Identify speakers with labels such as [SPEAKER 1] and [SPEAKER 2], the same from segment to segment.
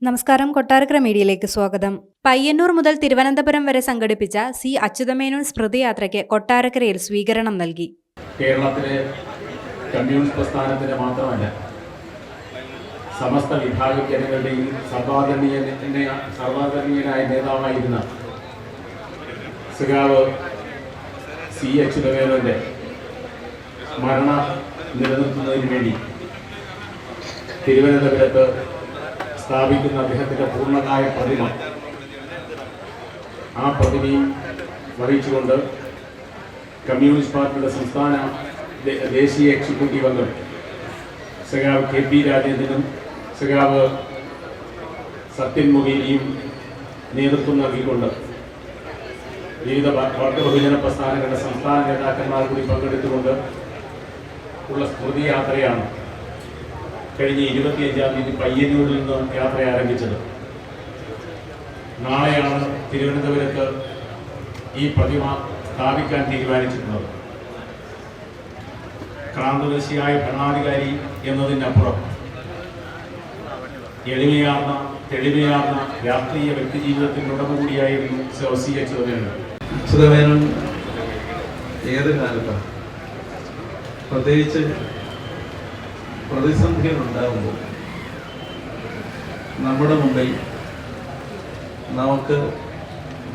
[SPEAKER 1] നമസ്കാരം. കൊട്ടാരക്കര മീഡിയയിലേക്ക് സ്വാഗതം. പയ്യന്നൂർ മുതൽ തിരുവനന്തപുരം വരെ സംഘടിപ്പിച്ച സി അച്യുതമേനോൻ സ്മൃതിയാത്രയ്ക്ക് കൊട്ടാരക്കരയിൽ സ്വീകരണം നൽകി.
[SPEAKER 2] കേരളത്തിലെ കമ്മ്യൂണിസ്റ്റ് പ്രസ്ഥാനത്തിന് മാത്രമല്ല, സമസ്ത വിഭാഗ ജനങ്ങളുടെയും സർവാദരണീയനായ നേതാവായിരുന്ന സഖാവ് സി അച്യുതമേനോന്റെ സ്മരണ നിലനിർത്തുന്നതിന് വേണ്ടി തിരുവനന്തപുരത്ത് സ്ഥാപിക്കുന്ന അദ്ദേഹത്തിൻ്റെ പൂർണ്ണകായ പ്രതിമ, ആ പ്രതിമയും വഹിച്ചുകൊണ്ട് കമ്മ്യൂണിസ്റ്റ് പാർട്ടിയുടെ സംസ്ഥാന ദേശീയ എക്സിക്യൂട്ടീവ് അംഗം സഖാവ് KP രാജേന്ദ്രനും സഖാവ് സത്യൻ മൊയ്ലിയും നേതൃത്വം നൽകിക്കൊണ്ട് വിവിധ വർഗബഹുജന പ്രസ്ഥാനങ്ങളുടെ സംസ്ഥാന നേതാക്കന്മാർ കൂടി പങ്കെടുത്തുകൊണ്ട് ഉള്ള സ്മൃതി യാത്രയാണ് കഴിഞ്ഞ 25-ാം തീയതി പയ്യന്നൂരിൽ നിന്ന് യാത്ര ആരംഭിച്ചത്. നാളെയാണ് തിരുവനന്തപുരത്ത് ഈ പ്രതിമ സ്ഥാപിക്കാൻ തീരുമാനിച്ചിട്ടുള്ളത്. ക്രാന്തദർശിയായ ഭരണാധികാരി എന്നതിനപ്പുറം തെളിമയാർന്ന രാഷ്ട്രീയ വ്യക്തിജീവിതത്തിൻ്റെ ഉടമ കൂടിയായിരുന്നു സി അച്യുതമേനോൻ.
[SPEAKER 3] അച്യുതമേനോൻ ഏത് കാലത്താണ്, പ്രത്യേകിച്ച് പ്രതിസന്ധികൾ ഉണ്ടാകുമ്പോൾ നമ്മുടെ മുമ്പിൽ നമുക്ക്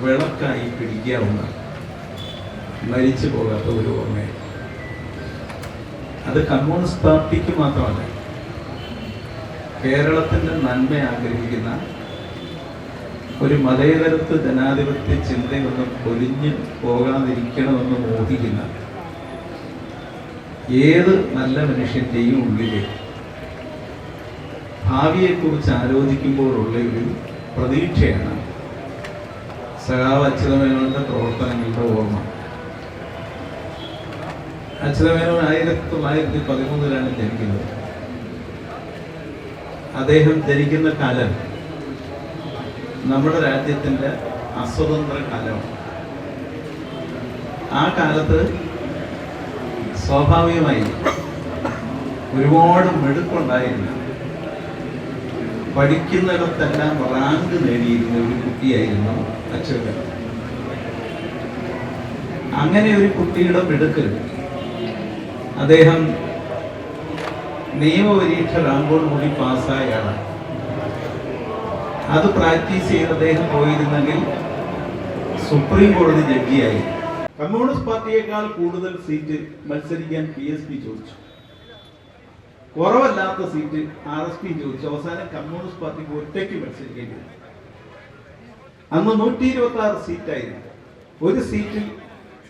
[SPEAKER 3] വിളക്കായി പിടിക്കാവുന്ന മരിച്ചു പോകാത്ത ഒരു ഓർമ്മയാണ്. അത് കമ്മ്യൂണിസ്റ്റ് പാർട്ടിക്ക് മാത്രമല്ല, കേരളത്തിൻ്റെ നന്മ ആഗ്രഹിക്കുന്ന ഒരു മതേതരത്വ ജനാധിപത്യ ചിന്തയൊന്നും പൊലിഞ്ഞു പോകാതിരിക്കണമെന്ന് മോഹിക്കുന്ന ഏത് നല്ല മനുഷ്യൻ്റെയും ഉള്ളിലെ ഭാവിയെക്കുറിച്ച് ആലോചിക്കുമ്പോഴുള്ള ഒരു പ്രതീക്ഷയാണ് സഖാവ് അച്യുതമേനോന്റെ പ്രവർത്തനങ്ങളുടെ ഓർമ്മ. അച്യുതമേനോൻ 1913 ജനിക്കുന്നത്. അദ്ദേഹം ജനിക്കുന്ന കാലം നമ്മുടെ രാജ്യത്തിൻ്റെ അസ്വതന്ത്ര കാലമാണ്. ആ കാലത്ത് സ്വാഭാവികമായി ഒരുപാട് മിടുക്കുണ്ടായിരുന്നു. പഠിക്കുന്നിടത്തെല്ലാം റാങ്ക് നേടിയിരുന്ന ഒരു കുട്ടിയായിരുന്നു അച്യുതമേനോൻ. അങ്ങനെ ഒരു കുട്ടിയുടെ മിടുക്ക് അദ്ദേഹം നിയമപരീക്ഷ റാങ്കോടുകൂടി പാസ്സായാണ്. അത് പ്രാക്ടീസ് ചെയ്ത് അദ്ദേഹം പോയിരുന്നെങ്കിൽ സുപ്രീം കോടതി ജഡ്ജിയായി. കമ്മ്യൂണിസ്റ്റ് പാർട്ടിയേക്കാൾ കൂടുതൽ സീറ്റ് മത്സരിക്കാൻ PSP ചോദിച്ചു. കുറവല്ലാത്ത സീറ്റ് RSP ചോദിച്ചു. അവസാനം കമ്മ്യൂണിസ്റ്റ് പാർട്ടിക്ക് ഒറ്റയ്ക്ക് മത്സരിക്കേണ്ടി വന്നു. അന്ന് 126 സീറ്റായിരുന്നു. ഒരു സീറ്റിൽ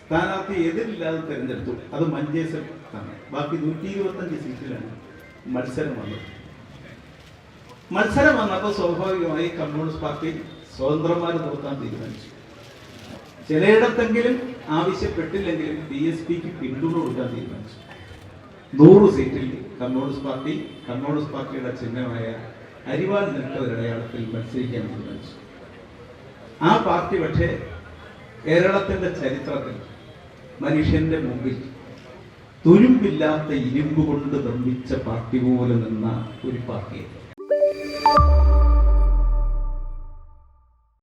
[SPEAKER 3] സ്ഥാനാർത്ഥി എതിരില്ലാതെ തിരഞ്ഞെടുത്തു. അത് മഞ്ചേശ്വരം ആണ്. ബാക്കി 125 സീറ്റിലാണ് മത്സരം വന്നത്. മത്സരം വന്നപ്പോൾ സ്വാഭാവികമായി കമ്മ്യൂണിസ്റ്റ് പാർട്ടി സ്വതന്ത്രന്മാരെ നിർത്താൻ തീരുമാനിച്ചു. ചിലയിടത്തെങ്കിലും ആവശ്യപ്പെട്ടില്ലെങ്കിലും PSPക്ക് പിന്തുണ കൊടുക്കാൻ തീരുമാനിച്ചു. 100 സീറ്റിൽ കമ്മ്യൂണിസ്റ്റ് പാർട്ടിയുടെ ചിഹ്നമായ അരിവാൾ നിൽക്കടയാളത്തിൽ മത്സരിക്കാൻ തീരുമാനിച്ചു. ആ പാർട്ടി പക്ഷേ കേരളത്തിന്റെ ചരിത്രത്തിൽ മനുഷ്യന്റെ മുമ്പിൽ തുരുമ്പില്ലാത്ത ഇരുമ്പ് കൊണ്ട് നിർമ്മിച്ച പാർട്ടി പോലെ നിന്ന ഒരു പാർട്ടിയാണ്.